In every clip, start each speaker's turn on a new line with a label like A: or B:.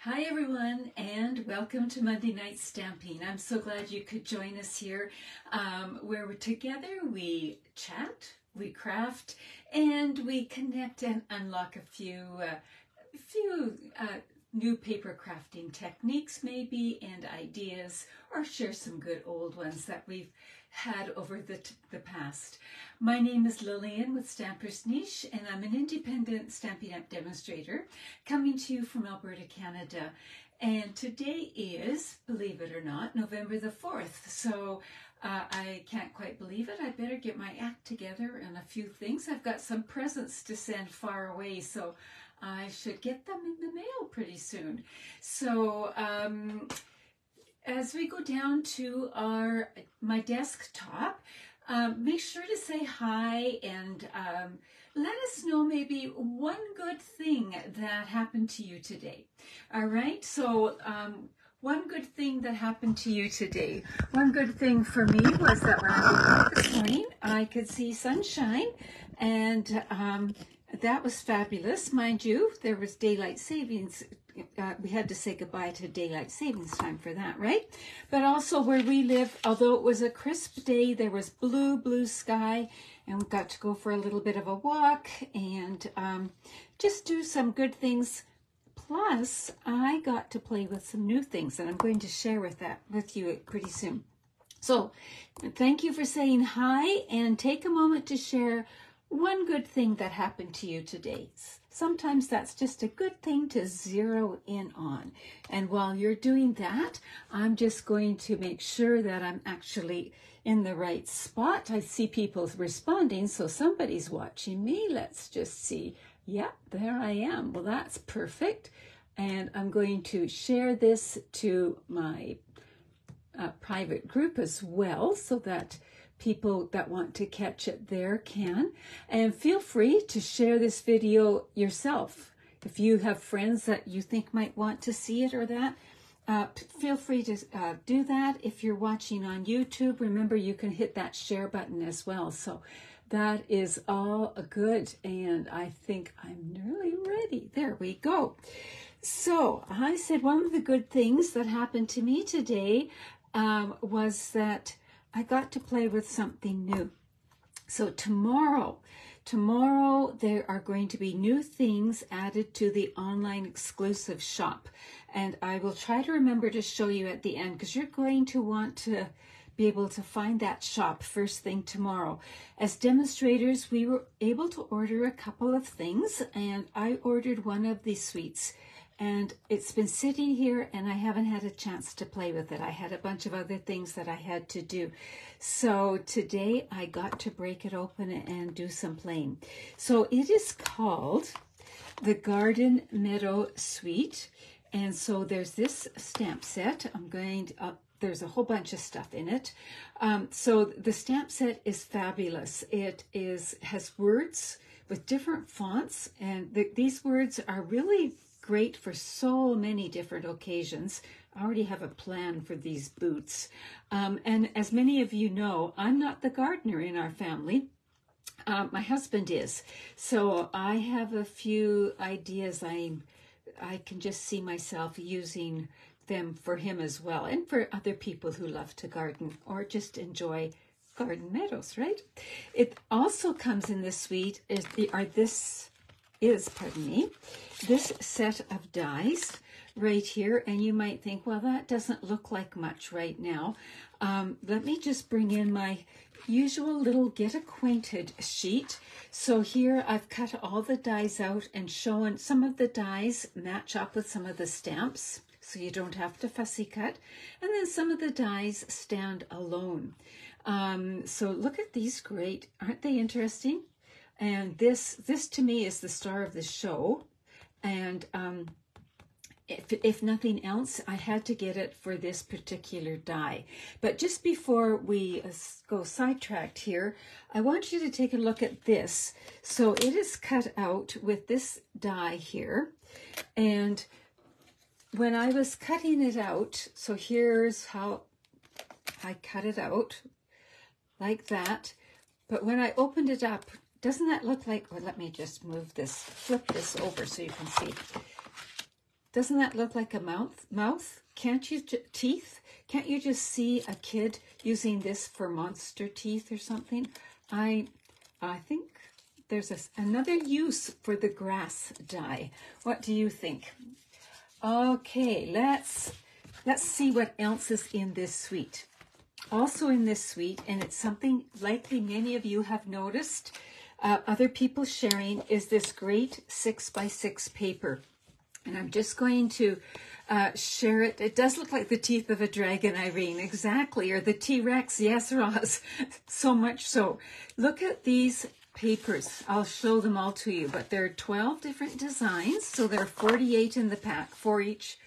A: Hi everyone, and welcome to Monday Night Stamping. I'm so glad you could join us here where we're together, we chat, we craft, and we connect and unlock a few new paper crafting techniques maybe and ideas, or share some good old ones that we've had over the past. My name is Lillian with Stamper's Niche, and I'm an independent Stampin' Up! Demonstrator coming to you from Alberta, Canada. And today is, believe it or not, November the 4th. So I can't quite believe it. I better get my act together and a few things. I've got some presents to send far away, so I should get them in the mail pretty soon. So as we go down to my desktop, make sure to say hi and let us know maybe one good thing that happened to you today. All right, so one good thing that happened to you today. One good thing for me was that when I woke up this morning, I could see sunshine, and that was fabulous. Mind you, there was daylight savings. We had to say goodbye to daylight savings time for that, right? But also where we live, although it was a crisp day, there was blue sky, and we got to go for a little bit of a walk and just do some good things. Plus, I got to play with some new things, and I'm going to share with you pretty soon. So thank you for saying hi, and take a moment to share one good thing that happened to you today. Sometimes that's just a good thing to zero in on. And while you're doing that, I'm just going to make sure that I'm actually in the right spot. I see people responding, so somebody's watching me. Let's just see. Yeah, there I am. Well, that's perfect. And I'm going to share this to my private group as well, so that people that want to catch it there can. And feel free to share this video yourself. If you have friends that you think might want to see it or that, feel free to do that. If you're watching on YouTube, remember you can hit that share button as well. So that is all good, and I think I'm nearly ready. There we go. So I said one of the good things that happened to me today was that I got to play with something new. So tomorrow there are going to be new things added to the online exclusive shop. And I will try to remember to show you at the end, because you're going to want to be able to find that shop first thing tomorrow. As demonstrators, we were able to order a couple of things, and I ordered one of these suites. And it's been sitting here, and I haven't had a chance to play with it. I had a bunch of other things that I had to do. So today I got to break it open and do some playing. So it is called the Meandering Meadow Suite. And so there's this stamp set. There's a whole bunch of stuff in it. So the stamp set is fabulous. It has words with different fonts, and these words are really great for so many different occasions. I already have a plan for these boots. And as many of you know, I'm not the gardener in our family. My husband is. So I have a few ideas. I can just see myself using them for him as well, and for other people who love to garden or just enjoy garden meadows, right? It also comes in this suite this set of dies right here, and you might think, well, that doesn't look like much right now. Let me just bring in my usual little get acquainted sheet. So here I've cut all the dies out and shown some of the dies match up with some of the stamps, so you don't have to fussy cut. And then some of the dies stand alone. So look at these great, aren't they interesting? And this to me is the star of the show. And if nothing else, I had to get it for this particular die. But just before we go sidetracked here, I want you to take a look at this. So it is cut out with this die here. And when I was cutting it out, so here's how I cut it out, like that. But when I opened it up, doesn't that look like, well, let me just move this, flip this over so you can see. Doesn't that look like a mouth? Can't you, teeth? Can't you just see a kid using this for monster teeth or something? I think there's another use for the grass dye. What do you think? Okay, let's see what else is in this suite. Also in this suite, and it's something likely many of you have noticed, other people sharing, is this great 6x6 paper. And I'm just going to share it. It does look like the teeth of a dragon, Irene, exactly, or the T-Rex, yes, Roz, so much so. Look at these papers. I'll show them all to you, but there are 12 different designs, so there are 48 in the pack for each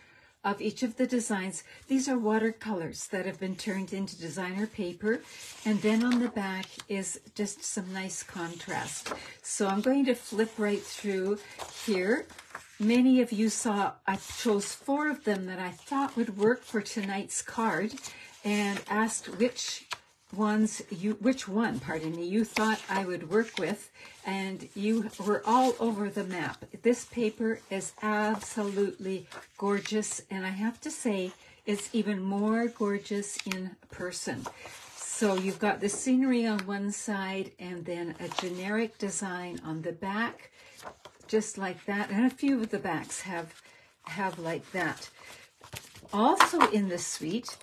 A: of the designs. These are watercolors that have been turned into designer paper, and then on the back is just some nice contrast. So I'm going to flip right through here. Many of you saw I chose 4 of them that I thought would work for tonight's card, and asked which one you thought I would work with, and you were all over the map. This paper is absolutely gorgeous, and I have to say it's even more gorgeous in person. So you've got the scenery on one side and then a generic design on the back, just like that, and a few of the backs have like that. Also in the suite,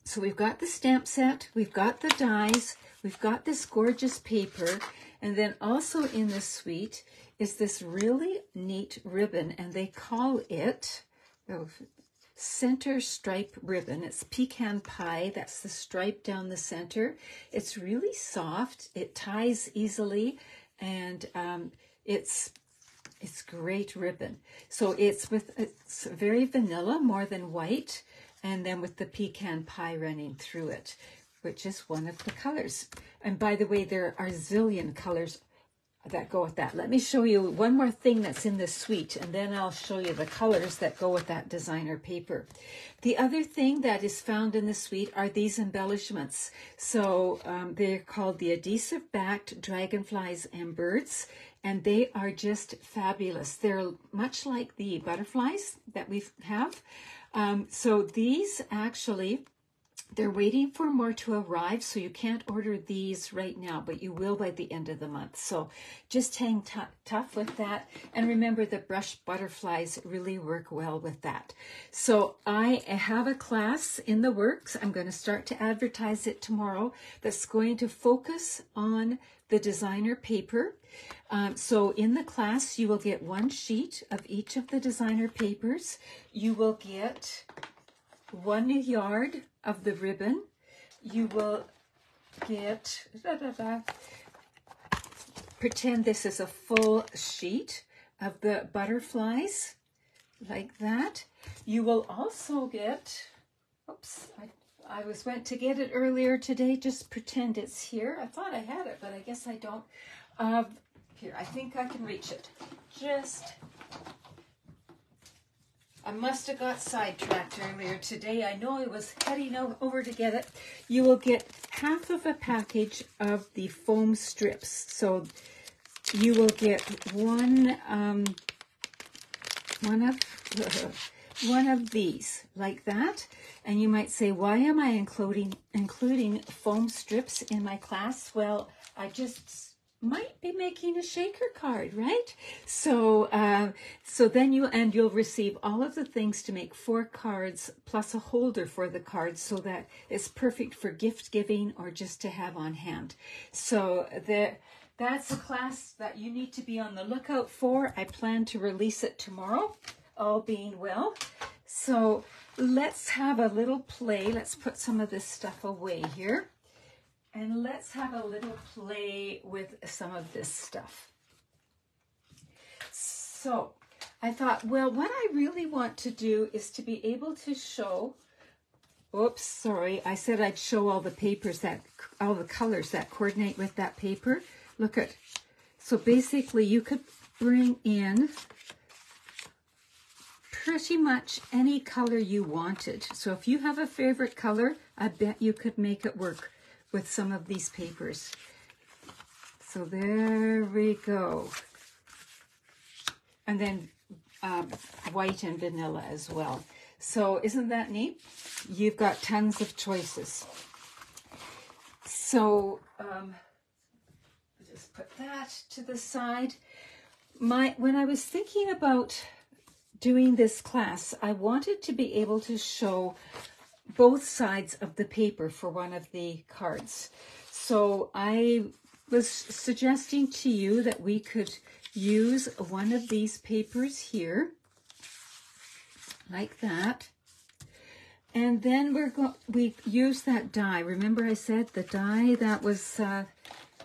A: so we've got the stamp set, we've got the dies, we've got this gorgeous paper, and then also in the suite is this really neat ribbon, and they call it center stripe ribbon. It's pecan pie, that's the stripe down the center. It's really soft, it ties easily, and it's great ribbon. So it's very vanilla, more than white, and then with the pecan pie running through it, which is one of the colors. And by the way, there are a zillion colors that go with that. Let me show you one more thing that's in the suite, and then I'll show you the colors that go with that designer paper. The other thing that is found in the suite are these embellishments. So they're called the adhesive-backed dragonflies and birds, and they are just fabulous. They're much like the butterflies that we have. So these actually, they're waiting for more to arrive, so you can't order these right now, but you will by the end of the month. So just hang tough with that. And remember, the brush butterflies really work well with that. So I have a class in the works. I'm going to start to advertise it tomorrow that's going to focus on the designer paper. So in the class, you will get 1 sheet of each of the designer papers. You will get 1 yard of the ribbon. You will get, pretend this is a full sheet of the butterflies, like that. You will also get, oops, I went to get it earlier today. Just pretend it's here. I thought I had it, but I guess I don't. Here, I think I can reach it. I must have got sidetracked earlier today. I know I was heading over to get it. You will get half of a package of the foam strips. So you will get one of these, like that. And you might say, why am I including foam strips in my class? Well, I just might be making a shaker card, right? So then you'll receive all of the things to make 4 cards plus a holder for the cards, so that it's perfect for gift giving or just to have on hand. So that's a class that you need to be on the lookout for. I plan to release it tomorrow, all being well. So let's have a little play. Let's put some of this stuff away here. And let's have a little play with some of this stuff. So I thought, well, what I really want to do is to be able to show, oops, sorry, I said I'd show all the papers all the colors that coordinate with that paper. Look at, so basically you could bring in pretty much any color you wanted. So if you have a favorite color, I bet you could make it work with some of these papers. So there we go. And then white and vanilla as well. So isn't that neat? You've got tons of choices. So just put that to the side. When I was thinking about doing this class, I wanted to be able to show both sides of the paper for one of the cards. So I was suggesting to you that we could use one of these papers here, like that. And then we use that die. Remember I said the die that was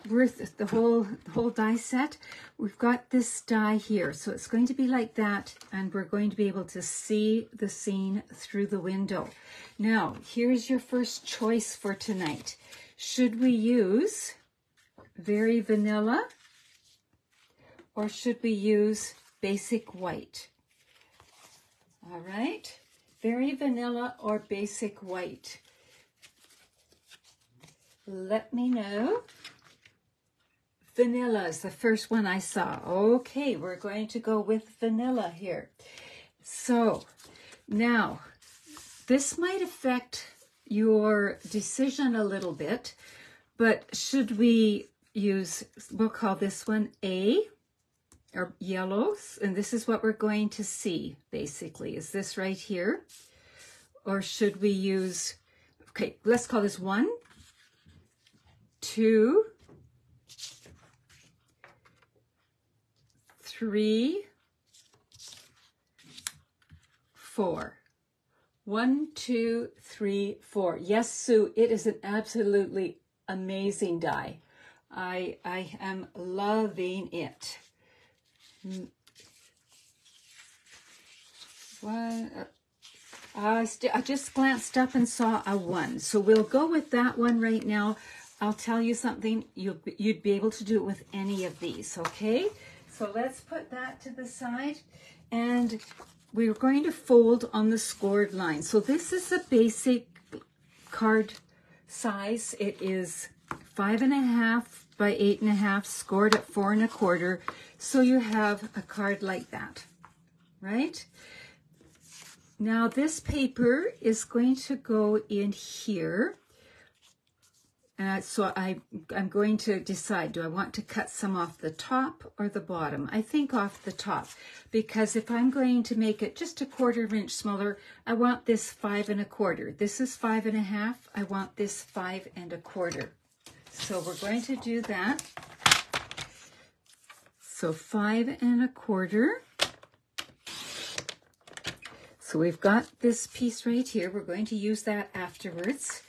A: worth the whole die set? We've got this die here, so it's going to be like that, and we're going to be able to see the scene through the window. Now, here's your first choice for tonight. Should we use Very Vanilla, or should we use Basic White? All right, Very Vanilla or Basic White? Let me know. Vanilla is the first one I saw. Okay, we're going to go with vanilla here. So now this might affect your decision a little bit, but should we use, we'll call this one A, or yellows, and this is what we're going to see basically, is this right here? Or should we use, okay, let's call this 1, 2, 3, 4. 1, 2, 3, 4. Yes, Sue, it is an absolutely amazing die. I am loving it. I just glanced up and saw a 1. So we'll go with that one right now. I'll tell you something, you'd be able to do it with any of these, okay? So let's put that to the side, and we're going to fold on the scored line. So this is a basic card size. It is 5.5 by 8.5, scored at 4 1/4. So you have a card like that, right? Now this paper is going to go in here. So I'm going to decide, do I want to cut some off the top or the bottom? I think off the top, because if I'm going to make it just a 1/4 inch smaller, I want this 5 1/4. This is 5.5. I want this 5 1/4. So we're going to do that. So 5 1/4. So we've got this piece right here. We're going to use that afterwards.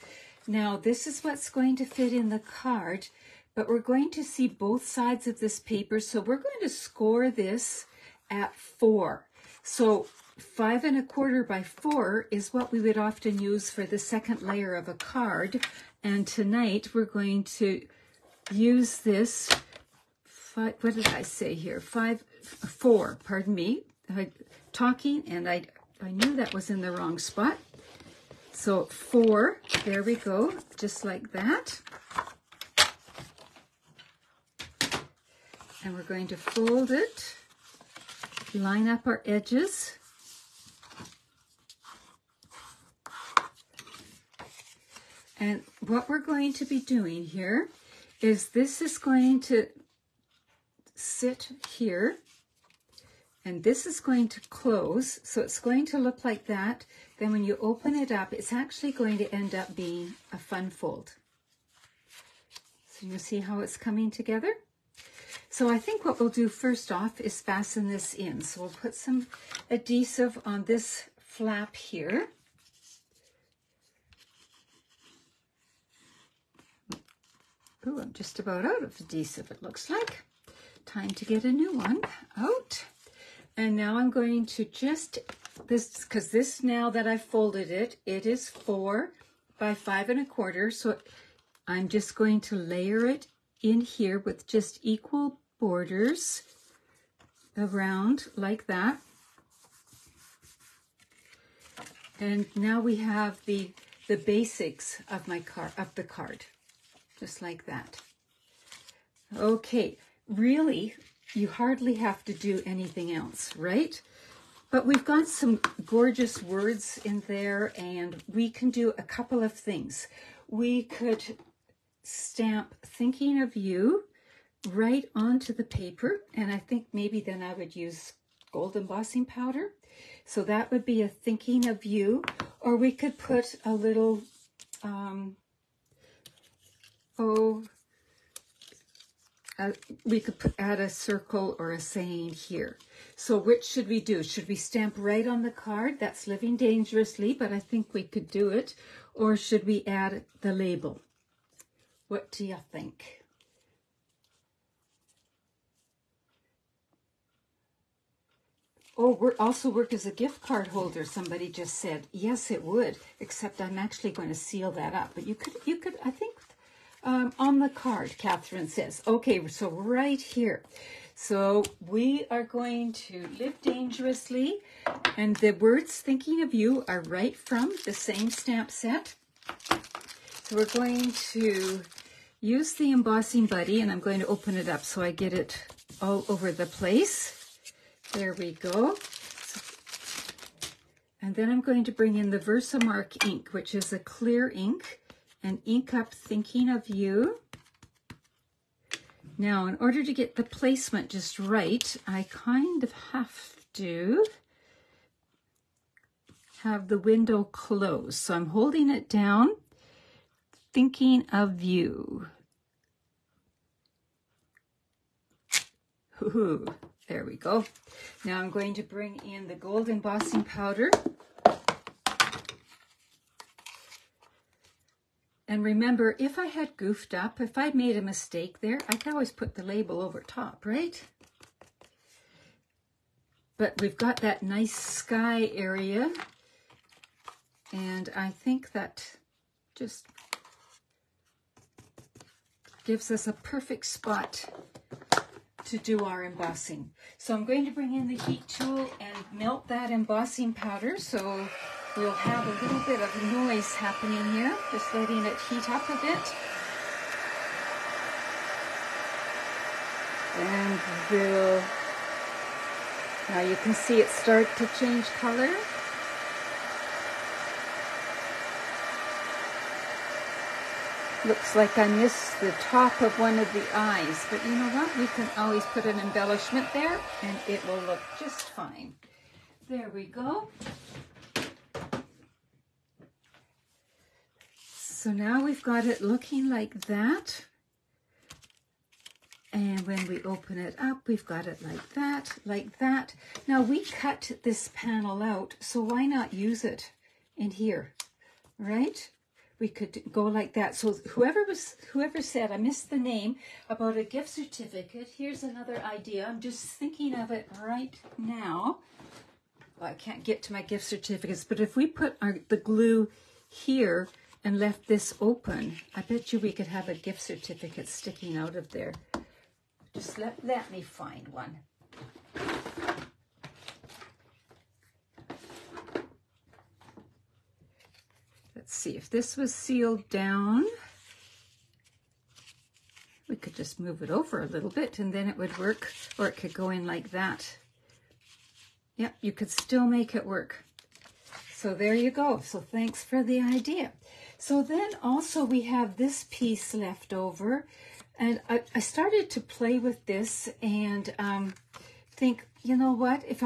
A: Now, this is what's going to fit in the card, but we're going to see both sides of this paper, so we're going to score this at 4. So 5 1/4 by 4 is what we would often use for the second layer of a card, and tonight we're going to use this, what did I say here? 4, pardon me. I'm talking, and I knew that was in the wrong spot. So 4, there we go, just like that. And we're going to fold it, line up our edges. And what we're going to be doing here is this is going to sit here, and this is going to close, so it's going to look like that. Then when you open it up, it's actually going to end up being a fun fold. So you see how it's coming together? So I think what we'll do first off is fasten this in. So we'll put some adhesive on this flap here. Ooh, I'm just about out of adhesive, it looks like. Time to get a new one out. And now I'm going to just, because this now that I've folded it, it is 4 by 5 1/4. So I'm just going to layer it in here with just equal borders around like that. And now we have the basics of the card, just like that. Okay, really, you hardly have to do anything else, right? But we've got some gorgeous words in there, and we can do a couple of things. We could stamp thinking of you right onto the paper, and I think maybe then I would use gold embossing powder. So that would be a thinking of you, or we could put a little, we could add a circle or a saying here. So which should we do? Should we stamp right on the card? That's living dangerously, but I think we could do it. Or should we add the label? What do you think? Oh, also work as a gift card holder, somebody just said. Yes, it would, except I'm actually going to seal that up. But you could, I think, on the card, Catherine says. Okay, so right here. So we are going to live dangerously, and the words thinking of you are right from the same stamp set. So we're going to use the embossing buddy, and I'm going to open it up so I get it all over the place. There we go. And then I'm going to bring in the Versamark ink, which is a clear ink, and ink up thinking of you. Now, in order to get the placement just right, I kind of have to have the window closed. So I'm holding it down, thinking of you. Ooh. There we go. Now I'm going to bring in the gold embossing powder. And remember, if I had goofed up, if I made a mistake there, I could always put the label over top, right? But we've got that nice sky area. And I think that just gives us a perfect spot to do our embossing. So I'm going to bring in the heat tool and melt that embossing powder, so we'll have a little bit of noise happening here, just letting it heat up a bit. And now you can see it start to change color. Looks like I missed the top of one of the eyes, but you know what? We can always put an embellishment there and it will look just fine. There we go. So now we've got it looking like that. And when we open it up, we've got it like that, like that. Now we cut this panel out, so why not use it in here, right? We could go like that. So whoever said, I missed the name, about a gift certificate, here's another idea. I'm just thinking of it right now. Well, I can't get to my gift certificates, but if we put the glue here and left this open, I bet you we could have a gift certificate sticking out of there. Just let me find one. Let's see, if this was sealed down, we could just move it over a little bit and then it would work, or it could go in like that. Yep, you could still make it work. So there you go. So thanks for the idea. So then also we have this piece left over, and I started to play with this and think, you know what, if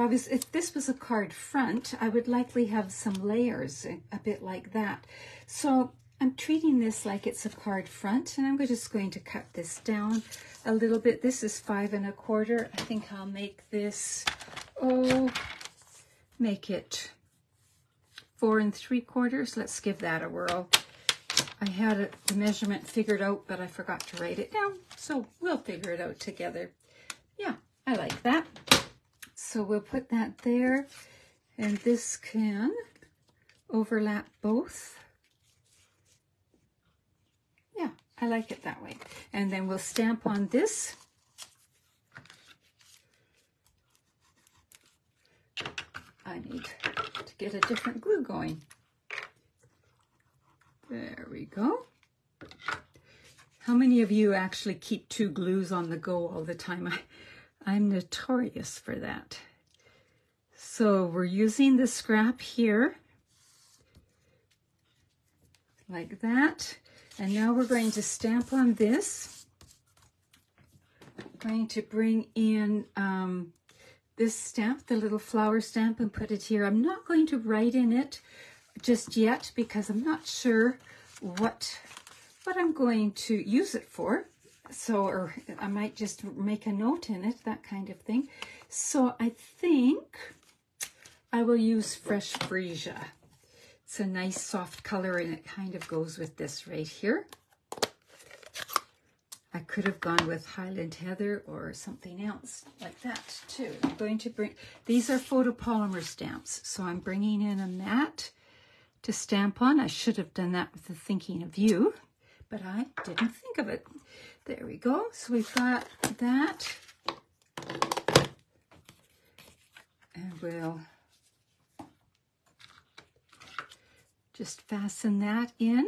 A: this was a card front, I would likely have some layers, a bit like that. So I'm treating this like it's a card front, and I'm just going to cut this down a little bit. This is 5 1/4. I think I'll make this, make it 4 3/4. Let's give that a whirl. I had the measurement figured out, but I forgot to write it down, so we'll figure it out together. Yeah, I like that. So we'll put that there, and this can overlap both. Yeah, I like it that way. And then we'll stamp on this. I need to get a different glue going. There we go. How many of you actually keep 2 glues on the go all the time? I'm notorious for that. So we're using the scrap here, like that. And now we're going to stamp on this. I'm going to bring in this stamp, the little flower stamp, and put it here. I'm not going to write in it just yet because I'm not sure what I'm going to use it for. So, or I might just make a note in it, that kind of thing. So I think I will use Fresh Freesia. It's a nice soft color and it kind of goes with this right here. I could have gone with Highland Heather or something else like that too. I'm going to bring, these are photopolymer stamps, so I'm bringing in a mat to stamp on. I should have done that with the thinking of you, but I didn't think of it. There we go. So we've got that. And we'll just fasten that in.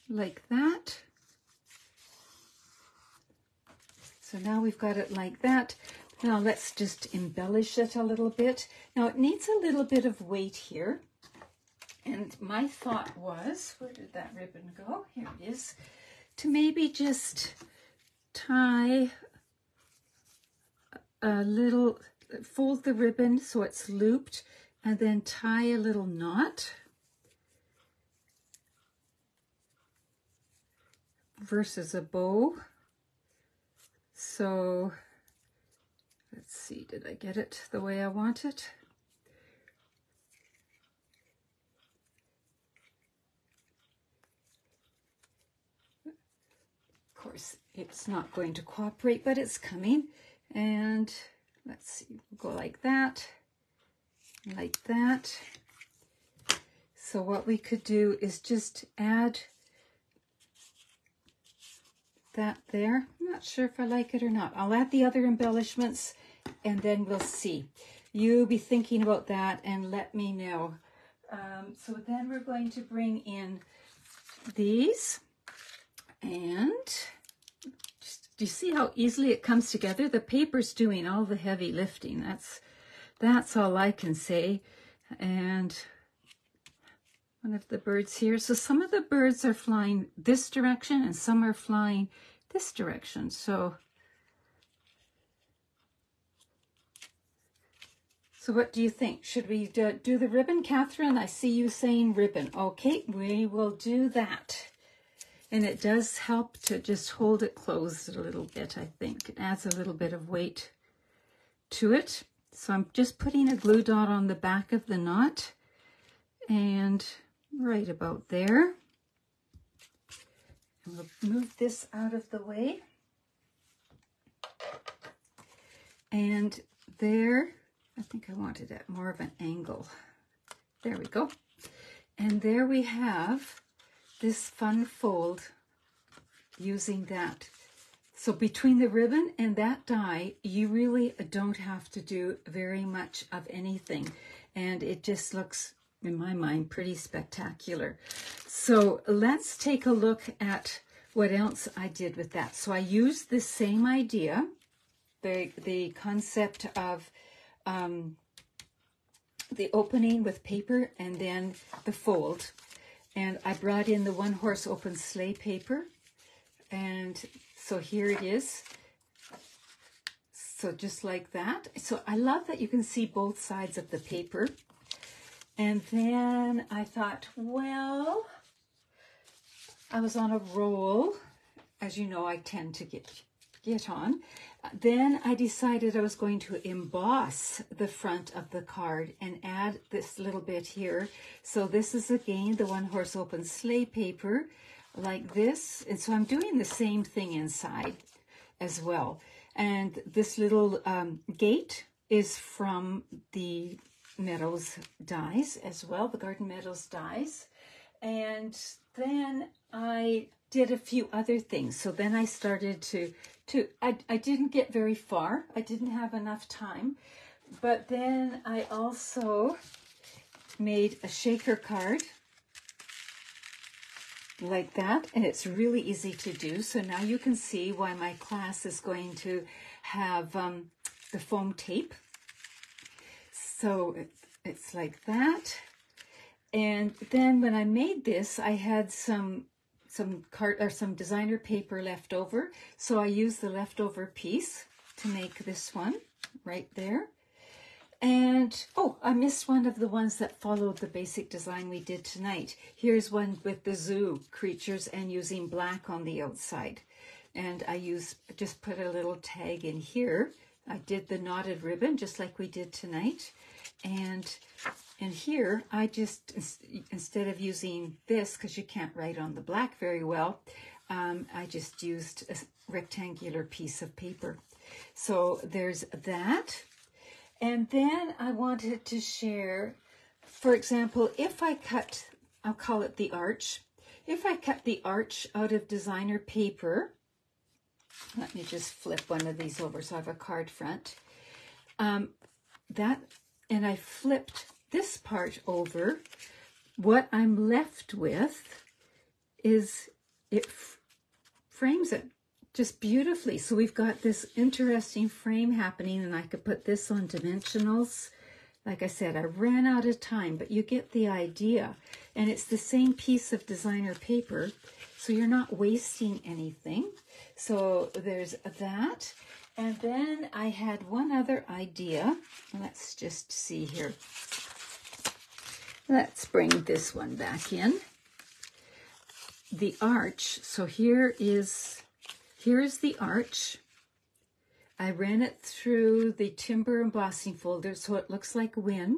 A: Like that. So now we've got it like that. Now let's just embellish it a little bit. Now it needs a little bit of weight here. And my thought was, where did that ribbon go? Here it is. To maybe just tie a little, fold the ribbon so it's looped, and then tie a little knot. Versus a bow. So let's see, did I get it the way I want it? Of course, it's not going to cooperate, but it's coming. And let's see, we'll go like that, like that. So what we could do is just add that there. I'm not sure if I like it or not. I'll add the other embellishments and then we'll see. You be thinking about that and let me know. So then we're going to bring in these, and just, do you see how easily it comes together? The paper's doing all the heavy lifting. That's all I can say. And one of the birds here. So some of the birds are flying this direction and some are flying this direction. So what do you think? Should we do the ribbon, Catherine? I see you saying ribbon. Okay, we will do that. And it does help to just hold it closed a little bit, I think. It adds a little bit of weight to it. So I'm just putting a glue dot on the back of the knot and right about there. And we'll move this out of the way. And there, I think I wanted it more of an angle. There we go. And there we have this fun fold using that. So between the ribbon and that die, you really don't have to do very much of anything. And it just looks, in my mind, pretty spectacular. So let's take a look at what else I did with that. So I used the same idea, the concept of the opening with paper and then the fold. And I brought in the one horse open sleigh paper. And so here it is. So just like that. So I love that you can see both sides of the paper. And then I thought, well, I was on a roll. As you know, I tend to get on. Then I decided I was going to emboss the front of the card and add this little bit here. So this is again the one horse open sleigh paper like this. And so I'm doing the same thing inside as well. And this little gate is from the Meadows dies as well, the Garden Meadows dies. And then I did a few other things. So then I started I didn't get very far. I didn't have enough time. But then I also made a shaker card. like that, and it's really easy to do. So now you can see why my class is going to have the foam tape. So it's like that. And then when I made this, I had some designer paper left over. So I used the leftover piece to make this one right there. And, oh, I missed one of the ones that followed the basic design we did tonight. Here's one with the zoo creatures and using black on the outside. And I just put a little tag in here. I did the knotted ribbon just like we did tonight. And here, I just, instead of using this, because you can't write on the black very well, I just used a rectangular piece of paper. So there's that. And then I wanted to share, for example, if I cut, I'll call it the arch. If I cut the arch out of designer paper, let me just flip one of these over so I have a card front. And I flipped this part over. What I'm left with is it frames it just beautifully. So we've got this interesting frame happening, and I could put this on dimensionals. Like I said, I ran out of time, but you get the idea. And it's the same piece of designer paper, so you're not wasting anything. So there's that. And then I had one other idea. Let's just see here. Let's bring this one back in. The arch. So here is the arch. I ran it through the timber embossing folder so it looks like wood,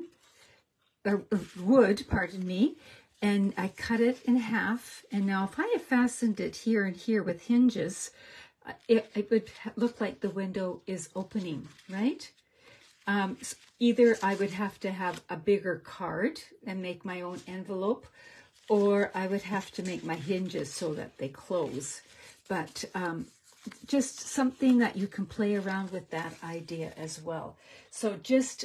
A: pardon me, and I cut it in half. And now if I had fastened it here and here with hinges, it would look like the window is opening, right? So either I would have to have a bigger card and make my own envelope, or I would have to make my hinges so that they close. But just something that you can play around with that idea as well. So just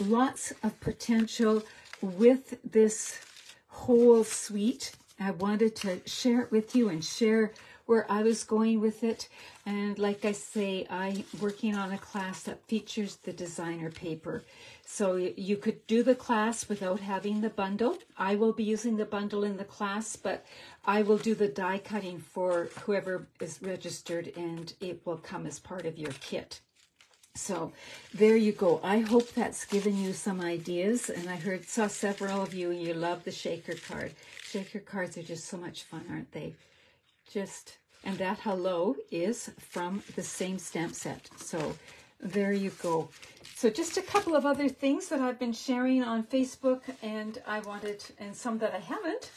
A: lots of potential with this whole suite. I wanted to share it with you and share where I was going with it. And like I say, I'm working on a class that features the designer paper. So you could do the class without having the bundle. I will be using the bundle in the class, but I will do the die cutting for whoever is registered, and it will come as part of your kit. So there you go. I hope that's given you some ideas. And I saw several of you, and you love the shaker card. Shaker cards are just so much fun, aren't they? And that hello is from the same stamp set. So there you go. So just a couple of other things that I've been sharing on Facebook, and some that I haven't,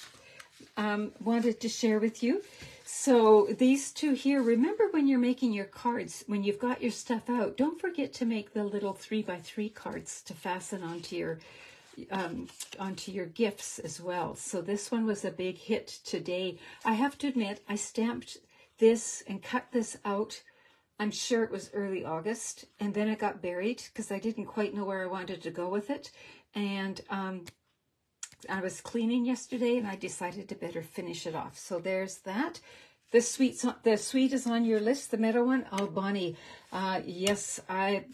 A: wanted to share with you. So these two here, remember when you're making your cards, when you've got your stuff out, don't forget to make the little 3x3 cards to fasten onto your gifts as well. So this one was a big hit today. I have to admit, I stamped this and cut this out. I'm sure it was early August, and then it got buried because I didn't quite know where I wanted to go with it. And I was cleaning yesterday, and I decided to better finish it off. So there's that. The suite is on your list, the meadow one. Oh, Bonnie, yes, I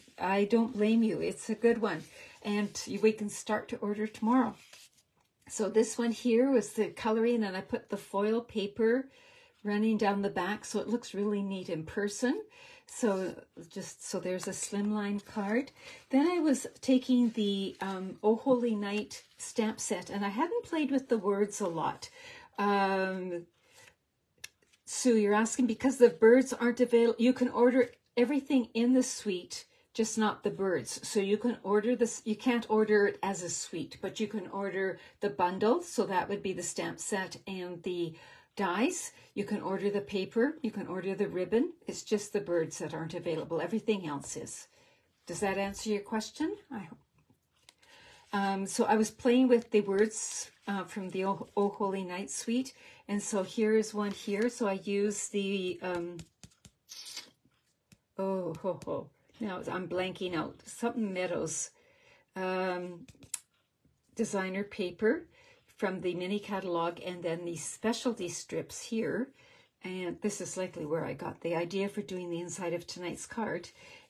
A: don't blame you. It's a good one, and we can start to order tomorrow. So this one here was the coloring, and I put the foil paper running down the back, so it looks really neat in person. So there's a slimline card. Then I was taking the Oh Holy Night stamp set, and I haven't played with the words a lot. Sue, you're asking because the birds aren't available. You can order everything in the suite, just not the birds. So you can order this. You can't order it as a suite, but you can order the bundle. So that would be the stamp set and the dies. You can order the paper. You can order the ribbon. It's just the birds that aren't available. Everything else is. Does that answer your question? I hope. So I was playing with the words from the Oh Holy Night suite. And so here is one here. So I use the, now I'm blanking out. Something Meadows designer paper from the mini catalog, and then these specialty strips here. And this is likely where I got the idea for doing the inside of tonight's card.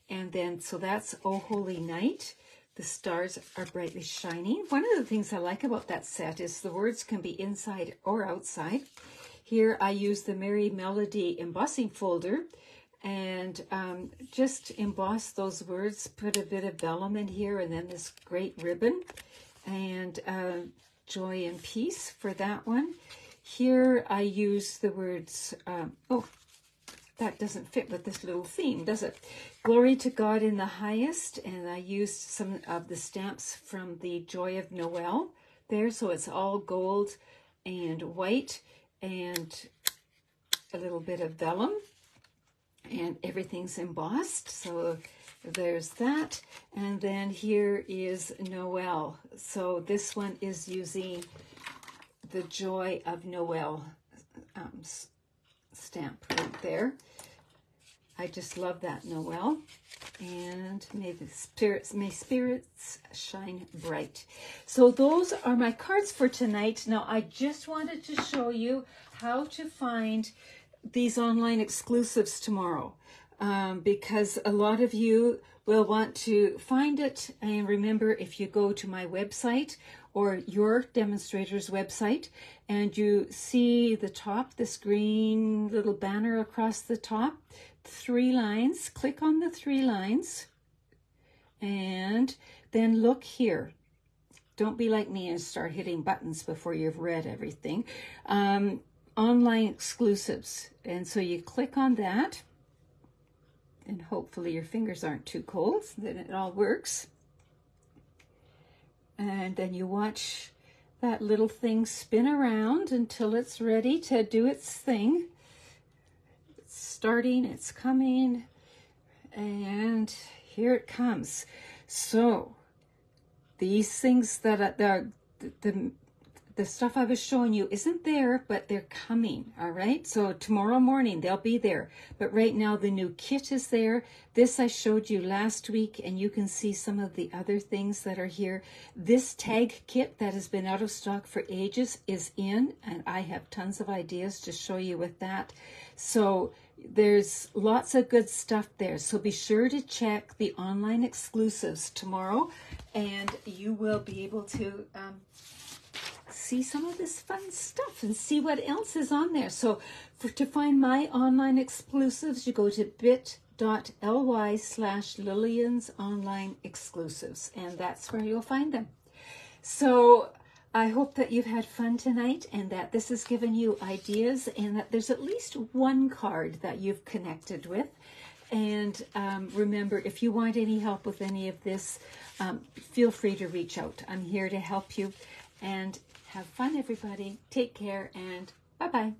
A: And then, so that's Oh Holy Night. The stars are brightly shining. One of the things I like about that set is the words can be inside or outside. Here I use the Merry Melody embossing folder and just emboss those words, put a bit of vellum in here, and then this great ribbon, and Joy and Peace for that one. Here I use the words, oh, that doesn't fit with this little theme, does it? Glory to God in the highest, and I used some of the stamps from the Joy of Noel there, so it's all gold and white and a little bit of vellum, and everything's embossed, so there's that. And then here is Noel, so this one is using the Joy of Noel stamp right there. I just love that Noel. And may spirits shine bright. So those are my cards for tonight. Now I just wanted to show you how to find these online exclusives tomorrow, because a lot of you will want to find it. And remember, if you go to my website or your demonstrator's website and you see the top, this green little banner across the top, 3 lines, click on the 3 lines and then look here. Don't be like me and start hitting buttons before you've read everything. Online exclusives. And so you click on that, and hopefully your fingers aren't too cold, then it all works. And then you watch that little thing spin around until it's ready to do its thing. It's starting, it's coming, and here it comes. So these things that the stuff I was showing you isn't there, but they're coming, all right? So tomorrow morning, they'll be there. But right now, the new kit is there. This I showed you last week, and you can see some of the other things that are here. This tag kit that has been out of stock for ages is in, and I have tons of ideas to show you with that. So there's lots of good stuff there. So be sure to check the online exclusives tomorrow, and you will be able to see some of this fun stuff and see what else is on there. So to find my online exclusives, you go to bit.ly/Lillian's online exclusives, and that's where you'll find them. So I hope that you've had fun tonight, and that this has given you ideas, and that there's at least one card that you've connected with. And remember, if you want any help with any of this, feel free to reach out. I'm here to help you. And have fun, everybody. Take care, and bye-bye.